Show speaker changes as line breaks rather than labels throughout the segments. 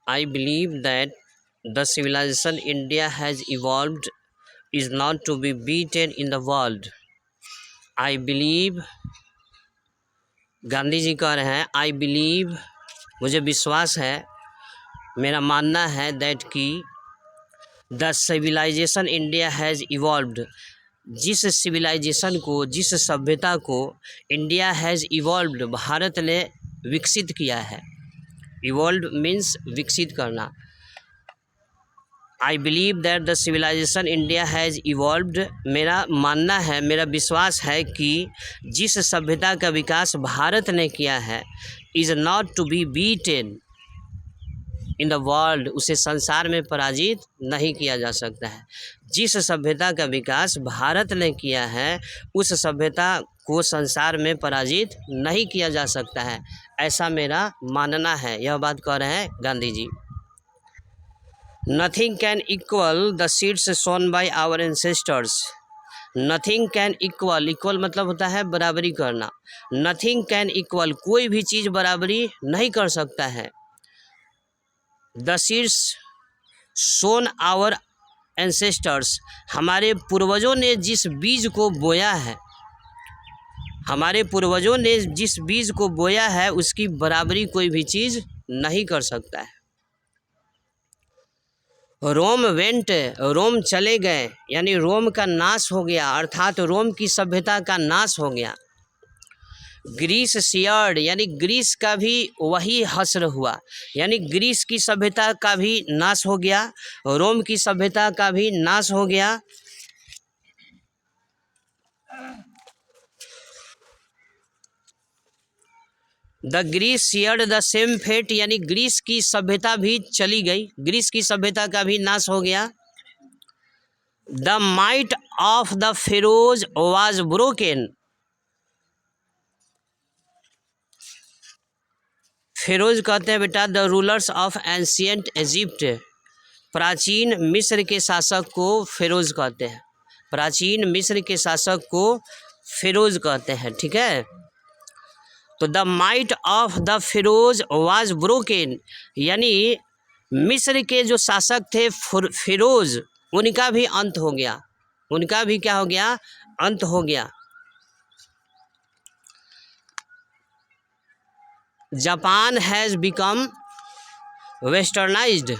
I believe that the civilization India has evolved is not to be beaten in the world. I believe, Gandhi ji कह रहे हैं I believe, मुझे विश्वास है, मेरा मानना है दैट कि the civilisation India has evolved, जिस सिविलाइजेशन को, जिस सभ्यता को इंडिया हैज़ इवॉल्व्ड, भारत ने विकसित किया है। इवॉल्व मीन्स विकसित करना। I believe that the civilisation India has evolved, मेरा मानना है, मेरा विश्वास है कि जिस सभ्यता का विकास भारत ने किया है is not to be beaten in the world, उसे संसार में पराजित नहीं किया जा सकता है। जिस सभ्यता का विकास भारत ने किया है उस सभ्यता को संसार में पराजित नहीं किया जा सकता है, ऐसा मेरा मानना है। यह बात कह रहे हैं Gandhi ji. Nothing can equal the seeds sown by our ancestors. Nothing can equal, equal मतलब होता है बराबरी करना। नथिंग कैन इक्वल, कोई भी चीज़ बराबरी नहीं कर सकता है। The seeds sown our ancestors, हमारे पूर्वजों ने जिस बीज को बोया है, हमारे पूर्वजों ने जिस बीज को बोया है उसकी बराबरी कोई भी चीज़ नहीं कर सकता है। रोम वेंट, रोम चले गए, यानी रोम का नाश हो गया, अर्थात रोम की सभ्यता का नाश हो गया। ग्रीस सियर्ड, यानी ग्रीस का भी वही हश्र हुआ, यानी ग्रीस की सभ्यता का भी नाश हो गया, रोम की सभ्यता का भी नाश हो गया। The Greece shared the same fate, यानी ग्रीस की सभ्यता भी चली गई, ग्रीस की सभ्यता का भी नाश हो गया। The might of the Feroz was broken, Feroz कहते हैं बेटा the rulers of ancient Egypt, प्राचीन मिस्र के शासक को फेरोज कहते हैं, प्राचीन मिस्र के शासक को फेरोज कहते हैं, ठीक है। तो the might of the Feroz was broken, यानी मिस्र के जो शासक थे फेरोज, उनका भी अंत हो गया, उनका भी क्या हो गया, अंत हो गया। Japan has become westernised,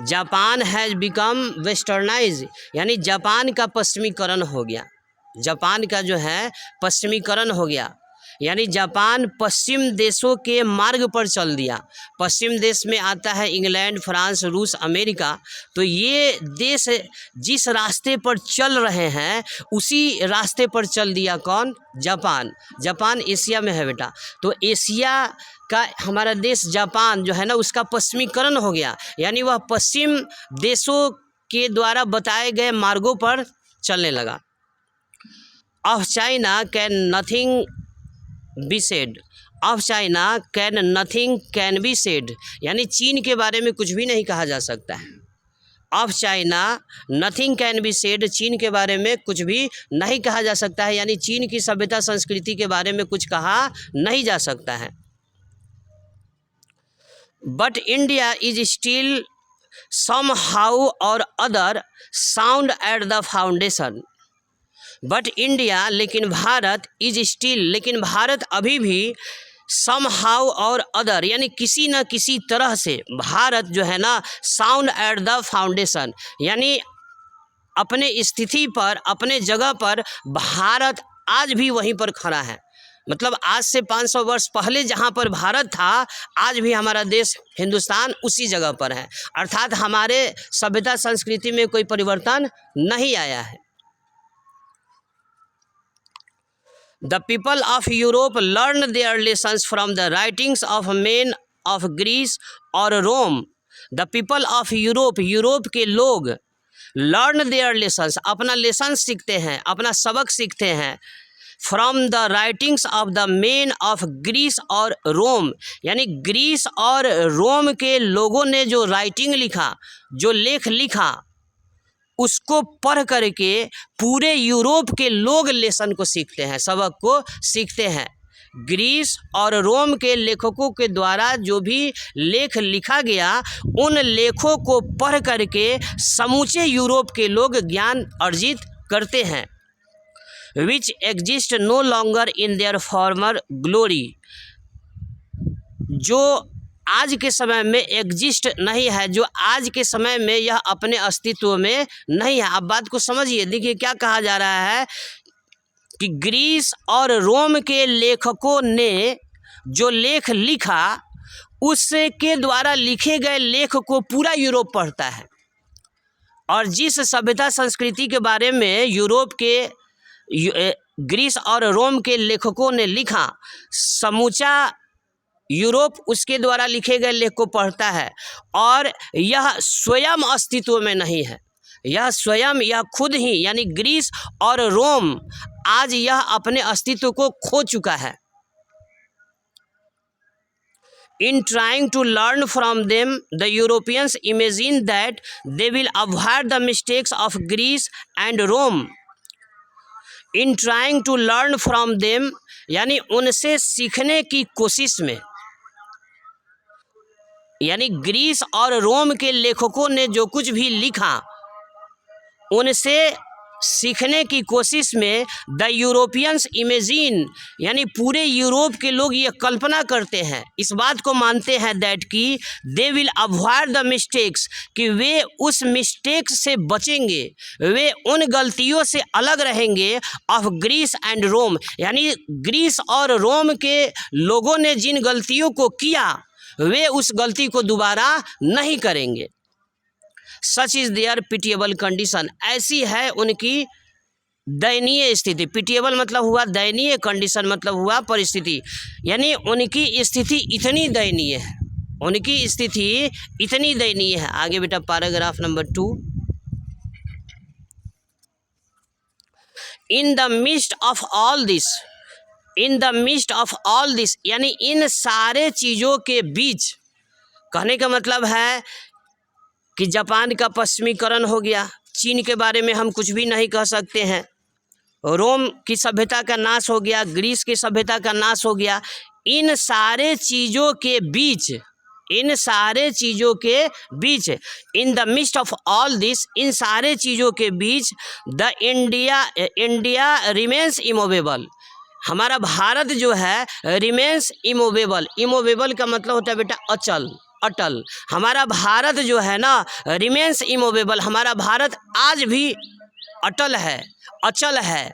Japan has become westernised, यानी जापान का पश्चिमीकरण हो गया, जापान का जो है पश्चिमीकरण हो गया, यानी जापान पश्चिम देशों के मार्ग पर चल दिया। पश्चिम देश में आता है इंग्लैंड, फ्रांस, रूस, अमेरिका, तो ये देश जिस रास्ते पर चल रहे हैं उसी रास्ते पर चल दिया कौन, जापान। जापान एशिया में है बेटा, तो एशिया का हमारा देश जापान जो है ना उसका पश्चिमीकरण हो गया, यानी वह पश्चिम देशों के द्वारा बताए गए मार्गों पर चलने लगा। Of China can nothing be said, of China can nothing can be said, यानी चीन के बारे में कुछ भी नहीं कहा जा सकता है। Of China nothing can be said, चीन के बारे में कुछ भी नहीं कहा जा सकता है, यानी चीन की सभ्यता संस्कृति के बारे में कुछ कहा नहीं जा सकता है। But India is still somehow or other sound at the foundation, but India, लेकिन भारत, इज स्टिल, लेकिन भारत अभी भी समहाउ और अदर, यानी किसी न किसी तरह से भारत जो है ना साउंड एट द फाउंडेशन, यानी अपने स्थिति पर, अपने जगह पर भारत आज भी वहीं पर खड़ा है। मतलब आज से 500 वर्ष पहले जहाँ पर भारत था आज भी हमारा देश हिंदुस्तान उसी जगह पर है, अर्थात हमारे सभ्यता संस्कृति में कोई परिवर्तन नहीं आया है। The people of Europe learned their lessons from the writings of men of Greece or Rome. The people of Europe, Europe के लोग learn their lessons, अपना लेसन सीखते हैं, अपना सबक सीखते हैं from the writings of the men of Greece और Rome, यानी ग्रीस और रोम के लोगों ने जो राइटिंग लिखा, जो लेख लिखा, उसको पढ़ करके पूरे यूरोप के लोग लेसन को सीखते हैं, सबक को सीखते हैं। ग्रीस और रोम के लेखकों के द्वारा जो भी लेख लिखा गया, उन लेखों को पढ़ करके समूचे यूरोप के लोग ज्ञान अर्जित करते हैं। Which exist no longer in their former glory, जो आज के समय में एग्जिस्ट नहीं है, जो आज के समय में यह अपने अस्तित्व में नहीं है। अब बात को समझिए, देखिए क्या कहा जा रहा है कि ग्रीस और रोम के लेखकों ने जो लेख लिखा, उसके द्वारा लिखे गए लेख को पूरा यूरोप पढ़ता है, और जिस सभ्यता संस्कृति के बारे में यूरोप के ग्रीस और रोम के लेखकों ने लिखा, समूचा यूरोप उसके द्वारा लिखे गए लेख को पढ़ता है, और यह स्वयं अस्तित्व में नहीं है। यह स्वयं, यह खुद ही, यानी ग्रीस और रोम आज यह अपने अस्तित्व को खो चुका है। In trying to learn from them, the Europeans imagine that they will avoid the mistakes of Greece and Rome. In trying to learn from them, यानी उनसे सीखने की कोशिश में, यानी ग्रीस और रोम के लेखकों ने जो कुछ भी लिखा, उनसे सीखने की कोशिश में द यूरोपियंस इमेजिन, यानी पूरे यूरोप के लोग ये कल्पना करते हैं, इस बात को मानते हैं दैट कि they will avoid the mistakes, कि वे उस मिस्टेक से बचेंगे, वे उन गलतियों से अलग रहेंगे ऑफ ग्रीस एंड रोम, यानी ग्रीस और रोम के लोगों ने जिन गलतियों को किया, वे उस गलती को दोबारा नहीं करेंगे। Such is their pitiable condition, ऐसी है उनकी दयनीय स्थिति। पिटिएबल मतलब हुआ दयनीय, कंडीशन मतलब हुआ परिस्थिति, यानी उनकी स्थिति इतनी दयनीय है, उनकी स्थिति इतनी दयनीय है। आगे बेटा paragraph number 2। In the mist of all this, in the mist of all this, यानी इन सारे चीज़ों के बीच, कहने का मतलब है कि जापान का पश्चिमीकरण हो गया, चीन के बारे में हम कुछ भी नहीं कह सकते हैं, रोम की सभ्यता का नाश हो गया, ग्रीस की सभ्यता का नाश हो गया। इन सारे चीज़ों के बीच, इन सारे चीज़ों के बीच, in the mist of all this, इन सारे चीज़ों के बीच द इंडिया रिमेन्स इमूवेबल, हमारा भारत जो है रिमेन्स इमूवेबल। इमूवेबल का मतलब होता है बेटा अचल, अटल। हमारा भारत जो है ना रिमेन्स इमूवेबल, हमारा भारत आज भी अटल है, अचल है।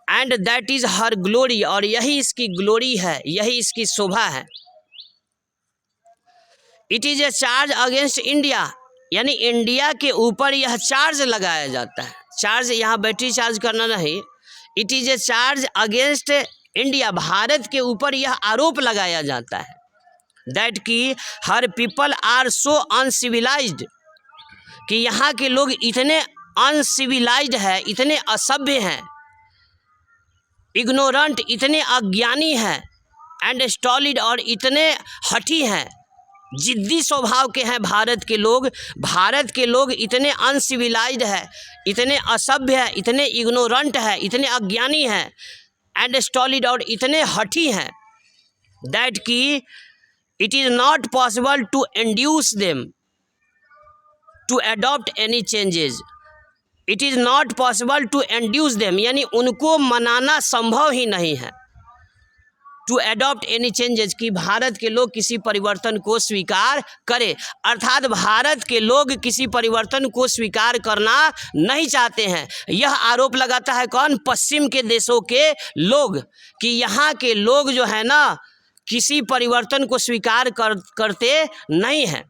And that is her glory, और यही इसकी ग्लोरी है, यही इसकी शोभा है। It is a charge against India, यानी इंडिया के ऊपर यह चार्ज लगाया जाता है। चार्ज यहाँ बैटरी चार्ज करना नहीं, it is a charge against India, Bharat के ऊपर यह आरोप लगाया जाता है दैट कि her people are so uncivilised, कि यहाँ के लोग इतने अनसिविलाइज्ड है, इतने असभ्य हैं, इग्नोरेंट, इतने अज्ञानी हैं, एंड स्टॉलिड, और इतने हठी हैं, जिद्दी स्वभाव के हैं भारत के लोग। भारत के लोग इतने अनसिविलाइज्ड है, इतने असभ्य है, इतने इग्नोरेंट है, इतने अज्ञानी हैं, एंड स्टॉलिड, और इतने हठी हैं दैट कि it is not possible to induce them to adopt any changes. It is not possible to induce them, यानी उनको मनाना संभव ही नहीं है to adopt any changes, कि भारत के लोग किसी परिवर्तन को स्वीकार करें। अर्थात भारत के लोग किसी परिवर्तन को स्वीकार करना नहीं चाहते हैं। यह आरोप लगाता है कौन? पश्चिम के देशों के लोग, कि यहाँ के लोग जो है ना किसी परिवर्तन को स्वीकार करते नहीं हैं।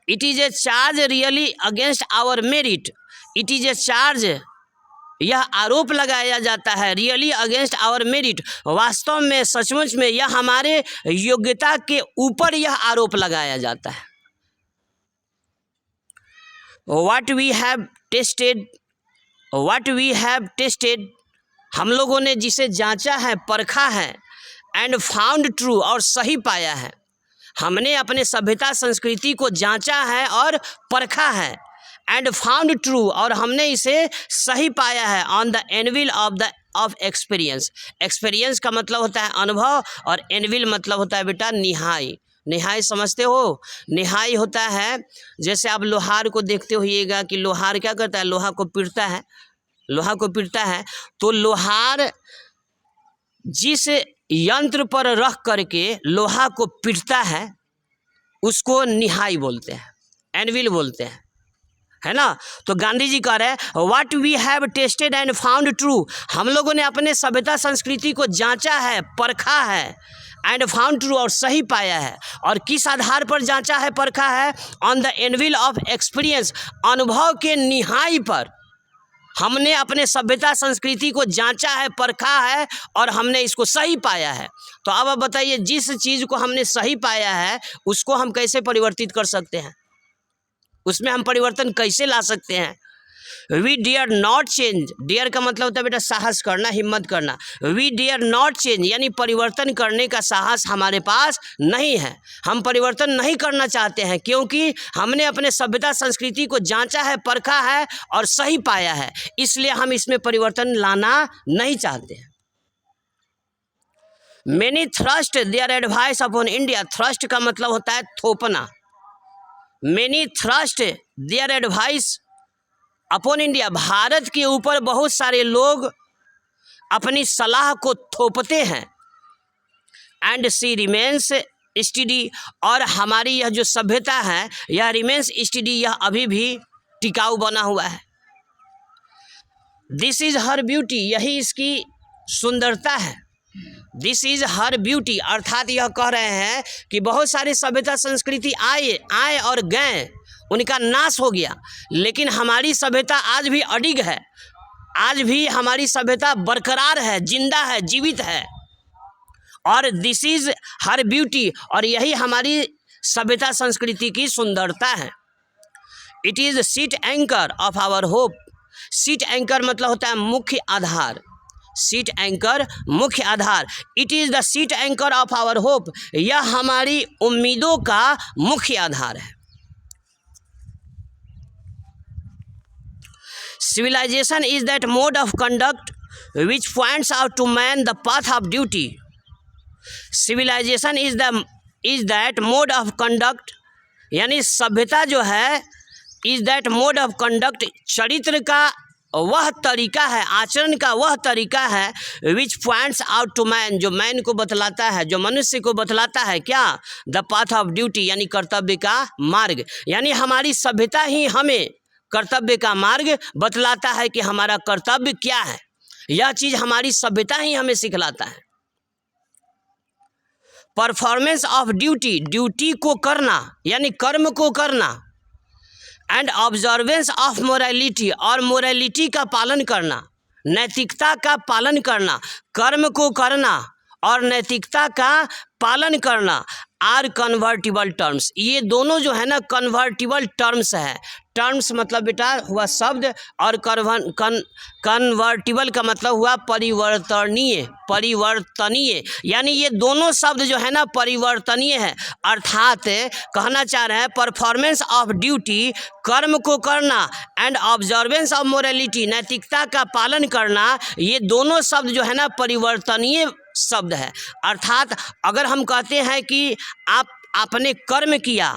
It is a charge really against our merit, it is a charge, यह आरोप लगाया जाता है रियली अगेंस्ट आवर मेरिट, वास्तव में सचमुच में यह हमारे योग्यता के ऊपर यह आरोप लगाया जाता है। व्हाट वी हैव टेस्टेड, हम लोगों ने जिसे जांचा है, परखा है, एंड फाउंड ट्रू, और सही पाया है। हमने अपने सभ्यता संस्कृति को जांचा है और परखा है, एंड फाउंड ट्रू, और हमने इसे सही पाया है, on the anvil of the of experience. Experience का मतलब होता है अनुभव और एनविल मतलब होता है बेटा निहाई। निहाई समझते हो? निहाई होता है जैसे आप लोहार को देखते होइएगा कि लोहार क्या करता है, लोहा को पीटता है, लोहा को पीटता है। तो लोहार जिस यंत्र पर रख करके लोहा को पीटता है उसको निहाई बोलते हैं, एनविल बोलते हैं, है ना। तो गांधी जी कह रहे हैं what we have tested and found true, हम लोगों ने अपने सभ्यता संस्कृति को जांचा है, परखा है, एंड फाउंड ट्रू और सही पाया है। और किस आधार पर जांचा है, परखा है? On the anvil of experience, अनुभव के निहाई पर हमने अपने सभ्यता संस्कृति को जांचा है, परखा है और हमने इसको सही पाया है। तो अब आप बताइए, जिस चीज़ को हमने सही पाया है उसको हम कैसे परिवर्तित कर सकते हैं, उसमें हम परिवर्तन कैसे ला सकते हैं? We dare not change, dare का मतलब होता है बेटा साहस करना, हिम्मत करना। वी डेयर नॉट चेंज यानी परिवर्तन करने का साहस हमारे पास नहीं है, हम परिवर्तन नहीं करना चाहते हैं क्योंकि हमने अपने सभ्यता संस्कृति को जांचा है, परखा है और सही पाया है, इसलिए हम इसमें परिवर्तन लाना नहीं चाहते हैं। Many thrust their advice upon India, thrust का मतलब होता है थोपना। Many thrust their advice upon India, Bharat के ऊपर बहुत सारे लोग अपनी सलाह को थोपते हैं। एंड सी रिमेन्स स्टडी, और हमारी यह जो सभ्यता है यह रिमेन्स स्टडी, यह अभी भी टिकाऊ बना हुआ है। दिस इज हर ब्यूटी, यही इसकी सुंदरता है। दिस इज हर ब्यूटी, अर्थात यह कह रहे हैं कि बहुत सारी सभ्यता संस्कृति आए और गए, उनका नाश हो गया, लेकिन हमारी सभ्यता आज भी अडिग है, आज भी हमारी सभ्यता बरकरार है, जिंदा है, जीवित है। और दिस इज हर ब्यूटी, और यही हमारी सभ्यता संस्कृति की सुंदरता है। It is sheet anchor of our hope, sheet anchor मतलब होता है मुख्य आधार, सीट एंकर मुख्य आधार। It is the sheet anchor of our hope, यह हमारी उम्मीदों का मुख्य आधार है। Civilization is that mode of conduct which points out to man the path of duty. Civilization is that mode of conduct, यानी सभ्यता जो है is that mode of conduct, चरित्र का वह तरीका है, आचरण का वह तरीका है which points out to man, जो मैन को बतलाता है, जो मनुष्य को बतलाता है क्या? The path of duty, यानी कर्तव्य का मार्ग। यानी हमारी सभ्यता ही हमें कर्तव्य का मार्ग बतलाता है कि हमारा कर्तव्य क्या है, यह चीज हमारी सभ्यता ही हमें सिखलाता है। परफॉर्मेंस ऑफ ड्यूटी, ड्यूटी को करना यानी कर्म को करना। एंड ऑब्जर्वेंस ऑफ मोरालिटी, और मोरालिटी का पालन करना, नैतिकता का पालन करना। कर्म को करना और नैतिकता का पालन करना आर कन्वर्टिबल टर्म्स, ये दोनों जो है ना कन्वर्टिबल टर्म्स है। टर्म्स मतलब बेटा हुआ शब्द, और कन्वर्टिबल का मतलब हुआ परिवर्तनीय, परिवर्तनीय, यानी ये दोनों शब्द जो है ना परिवर्तनीय है। अर्थात कहना चाह रहे हैं परफॉर्मेंस ऑफ ड्यूटी, कर्म को करना, एंड ऑब्जर्वेंस ऑफ मोरालिटी, नैतिकता का पालन करना, ये दोनों शब्द जो है ना परिवर्तनीय शब्द है। अर्थात अगर हम कहते हैं कि आपने कर्म किया,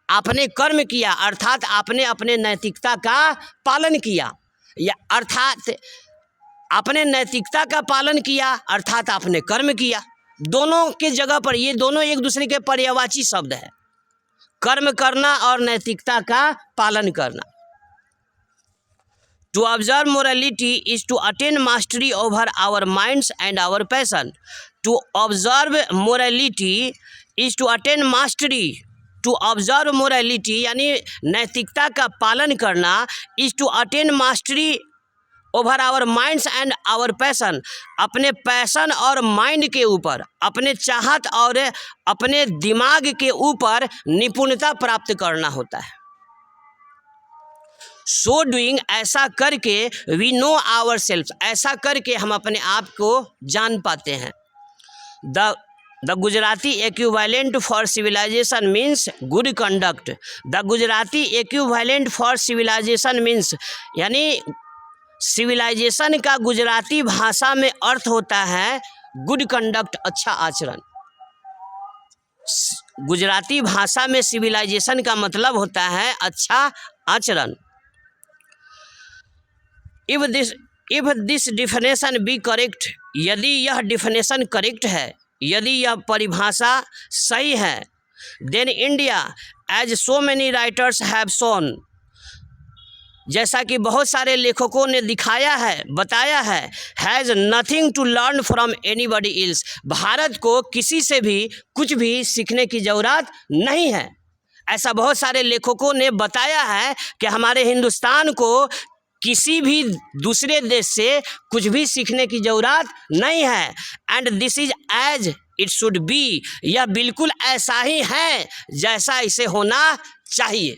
आपने कर्म किया अर्थात आपने अपने नैतिकता का पालन किया, या अर्थात आपने नैतिकता का पालन किया अर्थात आपने कर्म किया। दोनों के जगह पर ये दोनों एक दूसरे के पर्यायवाची शब्द है, कर्म करना और नैतिकता का पालन करना। To observe morality is to attain mastery over our minds and our passion. To observe morality is to attain mastery. To observe morality यानी नैतिकता का पालन करना is to attain mastery over our minds and our passion. अपने passion और mind के ऊपर, अपने चाहत और अपने दिमाग के ऊपर निपुणता प्राप्त करना होता है। सो डूइंग, ऐसा करके, वी नो आवर सेल्फ, ऐसा करके हम अपने आप को जान पाते हैं। The Gujarati equivalent for civilisation means good conduct. The Gujarati equivalent for civilisation means यानी सिविलाइजेशन का गुजराती भाषा में अर्थ होता है गुड कंडक्ट, अच्छा आचरण। गुजराती भाषा में सिविलाइजेशन का मतलब होता है अच्छा आचरण। If this definition be correct, यदि यह डिफिनेशन करेक्ट है, यदि यह परिभाषा सही है, then India as so many writers have shown, जैसा कि बहुत सारे लेखकों ने दिखाया है, बताया है, has nothing to learn from anybody else, Bharat को किसी से भी कुछ भी सीखने की ज़रूरत नहीं है। ऐसा बहुत सारे लेखकों ने बताया है कि हमारे हिंदुस्तान को किसी भी दूसरे देश से कुछ भी सीखने की ज़रूरत नहीं है। And this is as it should be, यह बिल्कुल ऐसा ही है जैसा इसे होना चाहिए।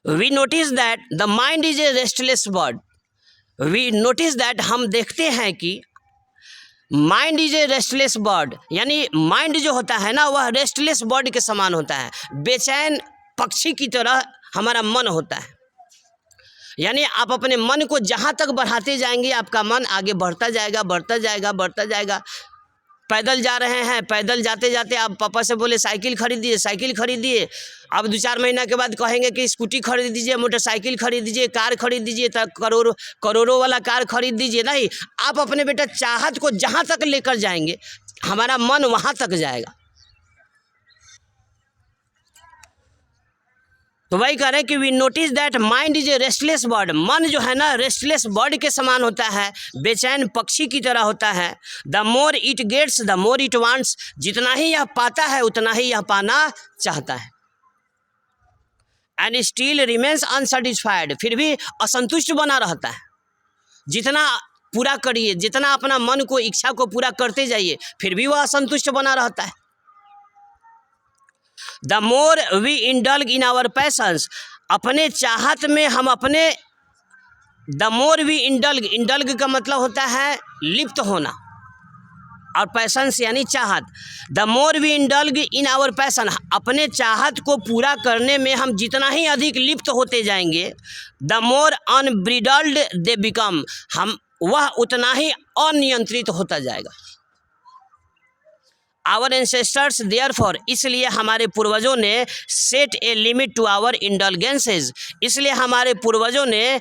We notice that the mind is a restless bird. We notice that, हम देखते हैं कि mind is a restless bird, यानी माइंड जो होता है ना वह रेस्टलेस बर्ड के समान होता है, बेचैन पक्षी की तरह हमारा मन होता है। यानी आप अपने मन को जहाँ तक बढ़ाते जाएंगे आपका मन आगे बढ़ता जाएगा, बढ़ता जाएगा, बढ़ता जाएगा। पैदल जा रहे हैं, पैदल जाते जाते आप पापा से बोले साइकिल खरीदिए, साइकिल खरीदिए, अब 2-4 महीना के बाद कहेंगे कि स्कूटी खरीद दीजिए, मोटरसाइकिल खरीद दीजिए, कार खरीद दीजिए, तो करोड़ों वाला कार खरीद दीजिए। नहीं, आप अपने बेटा चाहत को जहाँ तक लेकर जाएंगे हमारा मन वहाँ तक जाएगा। तो वही कह रहे हैं कि we notice that mind is a restless bird, मन जो है ना रेस्टलेस बर्ड के समान होता है, बेचैन पक्षी की तरह होता है। The more it gets the more it wants, जितना ही यह पाता है उतना ही यह पाना चाहता है। एंड स्टिल रिमेन्स अनसेटिस्फाइड, फिर भी असंतुष्ट बना रहता है। जितना पूरा करिए, जितना अपना मन को इच्छा को पूरा करते जाइए फिर भी वह असंतुष्ट बना रहता है। The more we indulge in our passions, अपने चाहत में हम अपने, द मोर वी इंडल्ग, इंडल्ग का मतलब होता है लिप्त होना, और पैशंस यानी चाहत। The more we indulge in our passion, अपने चाहत को पूरा करने में हम जितना ही अधिक लिप्त होते जाएंगे, the more unbridled they become, हम वह उतना ही अनियंत्रित होता जाएगा। आवर एंसेस्टर्स देयरफॉर, इसलिए हमारे पूर्वजों ने set a limit to our indulgences, इसलिए हमारे पूर्वजों ने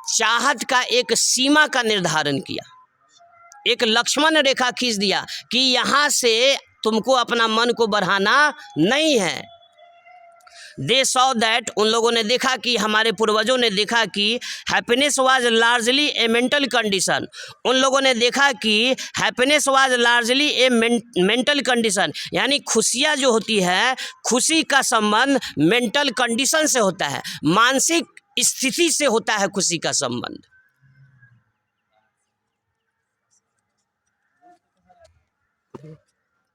चाहत का एक सीमा का निर्धारण किया, एक लक्ष्मण रेखा खींच दिया कि यहाँ से तुमको अपना मन को बढ़ाना नहीं है। दे सॉ दैट, उन लोगों ने देखा कि, हमारे पूर्वजों ने देखा कि happiness was largely A mental condition, उन लोगों ने देखा कि happiness was largely A mental condition, यानी खुशियाँ जो होती है, खुशी का संबंध मेंटल कंडीशन से होता है, मानसिक स्थिति से होता है खुशी का संबंध।